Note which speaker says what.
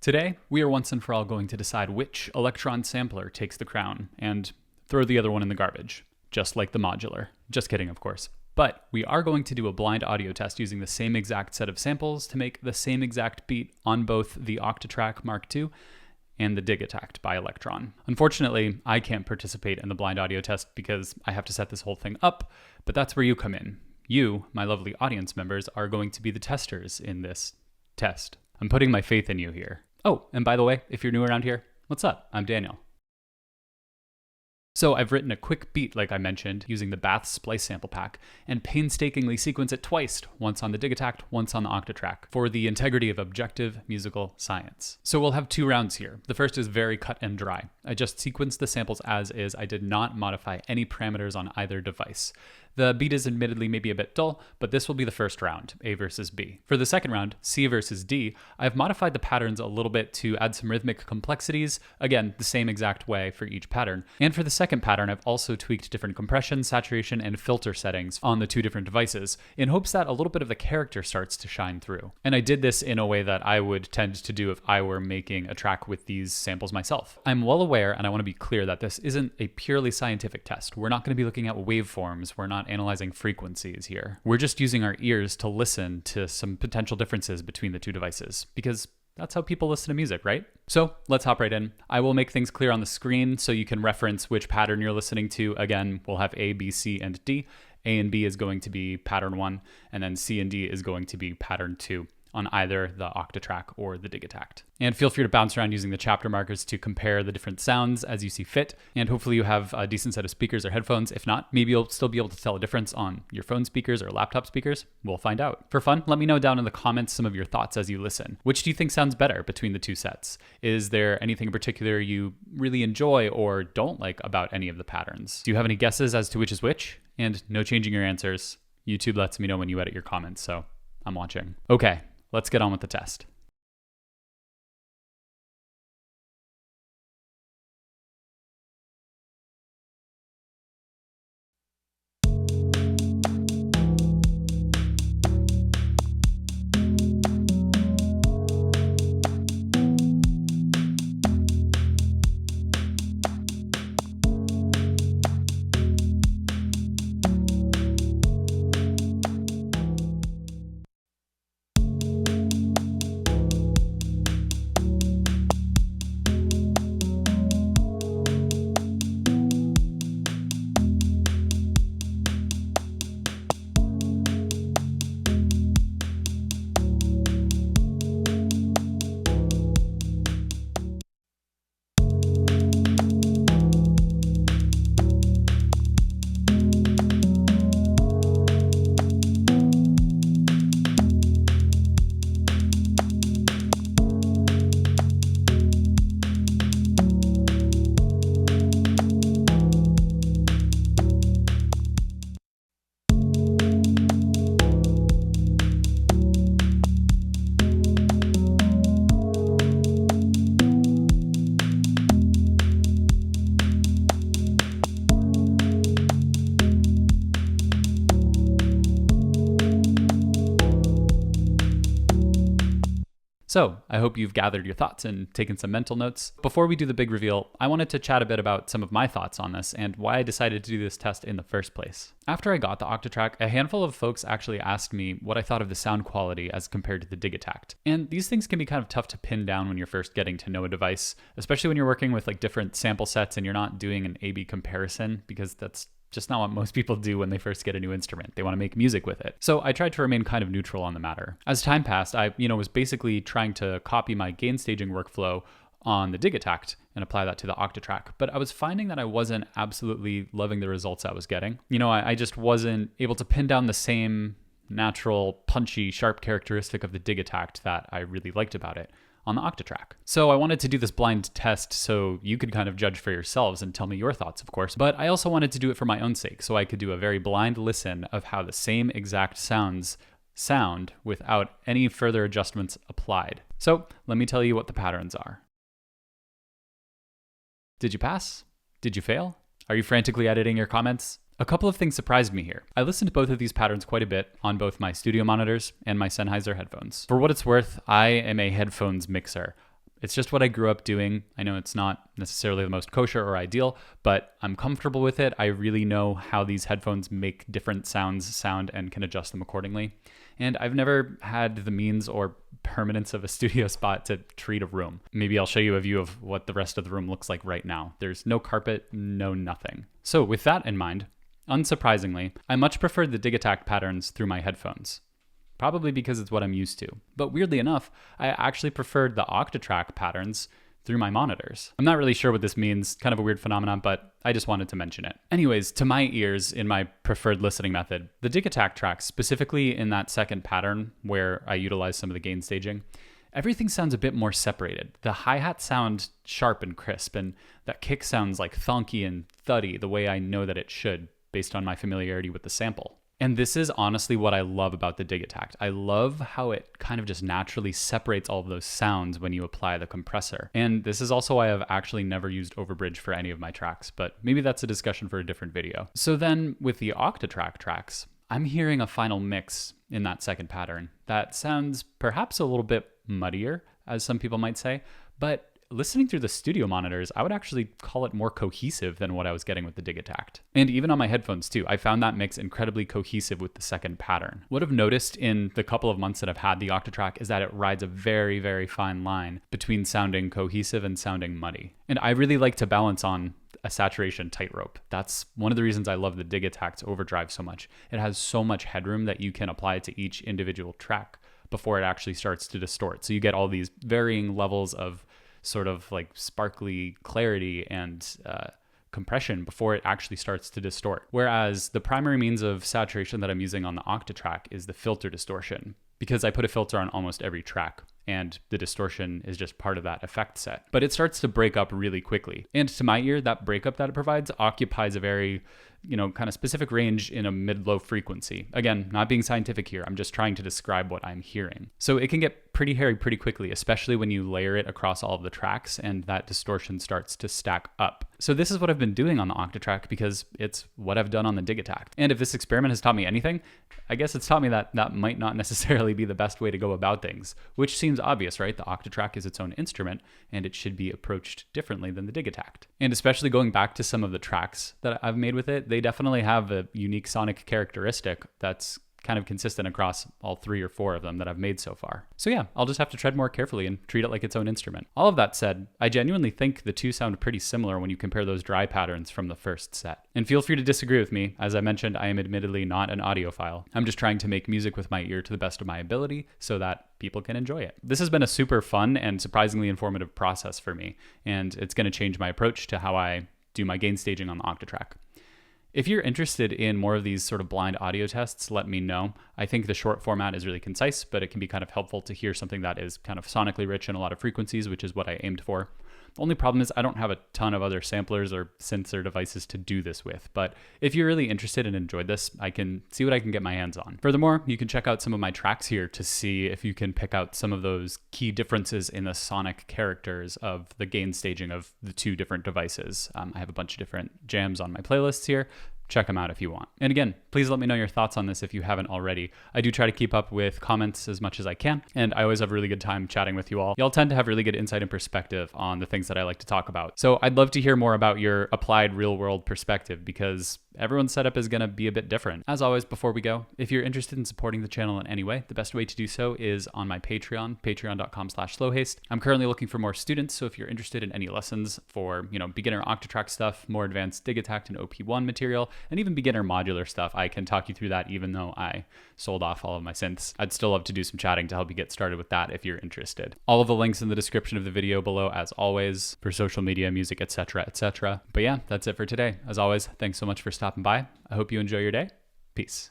Speaker 1: Today, we are once and for all going to decide which Elektron sampler takes the crown and throw the other one in the garbage, just like the modular. Just kidding, of course. But we are going to do a blind audio test using the same exact set of samples to make the same exact beat on both the Octatrack Mark II and the Digitakt by Elektron. Unfortunately, I can't participate in the blind audio test because I have to set this whole thing up, but that's where you come in. You, my lovely audience members, are going to be the testers in this test. I'm putting my faith in you here. Oh, and by the way, if you're new around here, what's up? I'm Daniel. So I've written a quick beat, like I mentioned, using the Bath Splice sample pack, and painstakingly sequence it twice, once on the Digitakt, once on the Octatrack, for the integrity of objective musical science. So we'll have two rounds here. The first is very cut and dry. I just sequenced the samples as is. I did not modify any parameters on either device. The beat is admittedly maybe a bit dull, but this will be the first round, A versus B. For the second round, C versus D, I've modified the patterns a little bit to add some rhythmic complexities, again, the same exact way for each pattern. And for the second pattern, I've also tweaked different compression, saturation, and filter settings on the two different devices, in hopes that a little bit of the character starts to shine through. And I did this in a way that I would tend to do if I were making a track with these samples myself. I'm well aware, and I want to be clear, that this isn't a purely scientific test. We're not going to be looking at waveforms. We're not analyzing frequencies here. We're just using our ears to listen to some potential differences between the two devices, because that's how people listen to music, right? So let's hop right in. I will make things clear on the screen so you can reference which pattern you're listening to. Again, we'll have A, B, C, and D. A and B is going to be pattern 1, and then C and D is going to be pattern 2. On either the Octatrack or the Digitakt. And feel free to bounce around using the chapter markers to compare the different sounds as you see fit, and hopefully you have a decent set of speakers or headphones. If not, maybe you'll still be able to tell a difference on your phone speakers or laptop speakers. We'll find out. For fun, let me know down in the comments some of your thoughts as you listen. Which do you think sounds better between the two sets? Is there anything in particular you really enjoy or don't like about any of the patterns? Do you have any guesses as to which is which? And no changing your answers. YouTube lets me know when you edit your comments, so I'm watching. Okay. Let's get on with the test. So I hope you've gathered your thoughts and taken some mental notes. Before we do the big reveal, I wanted to chat a bit about some of my thoughts on this and why I decided to do this test in the first place. After I got the Octatrack, a handful of folks actually asked me what I thought of the sound quality as compared to the Digitakt. And these things can be kind of tough to pin down when you're first getting to know a device, especially when you're working with like different sample sets and you're not doing an A/B comparison, because that's just not what most people do when they first get a new instrument. They want to make music with it. So I tried to remain kind of neutral on the matter. As time passed, I was basically trying to copy my gain staging workflow on the Digitakt and apply that to the Octatrack. But I was finding that I wasn't absolutely loving the results I was getting. I just wasn't able to pin down the same natural, punchy, sharp characteristic of the Digitakt that I really liked about it on the Octatrack. So I wanted to do this blind test so you could kind of judge for yourselves and tell me your thoughts, of course, but I also wanted to do it for my own sake, so I could do a very blind listen of how the same exact sounds sound without any further adjustments applied. So let me tell you what the patterns are. Did you pass? Did you fail? Are you frantically editing your comments? A couple of things surprised me here. I listened to both of these patterns quite a bit on both my studio monitors and my Sennheiser headphones. For what it's worth, I am a headphones mixer. It's just what I grew up doing. I know it's not necessarily the most kosher or ideal, but I'm comfortable with it. I really know how these headphones make different sounds sound and can adjust them accordingly. And I've never had the means or permanence of a studio spot to treat a room. Maybe I'll show you a view of what the rest of the room looks like right now. There's no carpet, no nothing. So with that in mind, unsurprisingly, I much preferred the Digitakt patterns through my headphones. Probably because it's what I'm used to. But weirdly enough, I actually preferred the Octatrack patterns through my monitors. I'm not really sure what this means, kind of a weird phenomenon, but I just wanted to mention it. Anyways, to my ears, in my preferred listening method, the Digitakt tracks, specifically in that second pattern where I utilize some of the gain staging, everything sounds a bit more separated. The hi-hat sound sharp and crisp, and that kick sounds like thonky and thuddy the way I know that it should, based on my familiarity with the sample. And this is honestly what I love about the Digitakt. I love how it kind of just naturally separates all of those sounds when you apply the compressor. And this is also why I've actually never used overbridge for any of my tracks, but maybe that's a discussion for a different video. So then with the Octatrack tracks, I'm hearing a final mix in that second pattern that sounds perhaps a little bit muddier, as some people might say, but listening through the studio monitors, I would actually call it more cohesive than what I was getting with the Digitakt. And even on my headphones too, I found that mix incredibly cohesive with the second pattern. What I've noticed in the couple of months that I've had the Octatrack is that it rides a very, very fine line between sounding cohesive and sounding muddy. And I really like to balance on a saturation tightrope. That's one of the reasons I love the Digitakt's overdrive so much. It has so much headroom that you can apply it to each individual track before it actually starts to distort. So you get all these varying levels of sort of like sparkly clarity and compression before it actually starts to distort. Whereas the primary means of saturation that I'm using on the Octatrack is the filter distortion, because I put a filter on almost every track, and the distortion is just part of that effect set. But it starts to break up really quickly. And to my ear, that breakup that it provides occupies a very, kind of specific range in a mid-low frequency. Again, not being scientific here, I'm just trying to describe what I'm hearing. So it can get pretty hairy pretty quickly, especially when you layer it across all of the tracks and that distortion starts to stack up. So this is what I've been doing on the Octatrack because it's what I've done on the Digitakt. And if this experiment has taught me anything, I guess it's taught me that that might not necessarily be the best way to go about things, which seems obvious, right? The Octatrack is its own instrument and it should be approached differently than the Digitakt. And especially going back to some of the tracks that I've made with it, they definitely have a unique sonic characteristic that's kind of consistent across all 3 or 4 of them that I've made so far. So yeah, I'll just have to tread more carefully and treat it like its own instrument. All of that said, I genuinely think the two sound pretty similar when you compare those dry patterns from the first set. And feel free to disagree with me. As I mentioned, I am admittedly not an audiophile. I'm just trying to make music with my ear to the best of my ability so that people can enjoy it. This has been a super fun and surprisingly informative process for me, and it's going to change my approach to how I do my gain staging on the Octatrack. If you're interested in more of these sort of blind audio tests, let me know. I think the short format is really concise, but it can be kind of helpful to hear something that is kind of sonically rich in a lot of frequencies, which is what I aimed for. The only problem is I don't have a ton of other samplers or synths or devices to do this with, but if you're really interested and enjoyed this, I can see what I can get my hands on. Furthermore, you can check out some of my tracks here to see if you can pick out some of those key differences in the sonic characters of the gain staging of the 2 different devices. I have a bunch of different jams on my playlists here. Check them out if you want. And again, please let me know your thoughts on this if you haven't already. I do try to keep up with comments as much as I can, and I always have a really good time chatting with you all. Y'all tend to have really good insight and perspective on the things that I like to talk about. So I'd love to hear more about your applied real-world perspective because everyone's setup is going to be a bit different. As always, before we go, if you're interested in supporting the channel in any way, the best way to do so is on my Patreon, patreon.com/slowhaste. I'm currently looking for more students, so if you're interested in any lessons for, beginner Octatrack stuff, more advanced Digitakt and OP1 material, and even beginner modular stuff, I can talk you through that even though I sold off all of my synths. I'd still love to do some chatting to help you get started with that if you're interested. All of the links in the description of the video below, as always, for social media, music, etc., etc. But yeah, that's it for today. As always, thanks so much for stopping by. I hope you enjoy your day. Peace.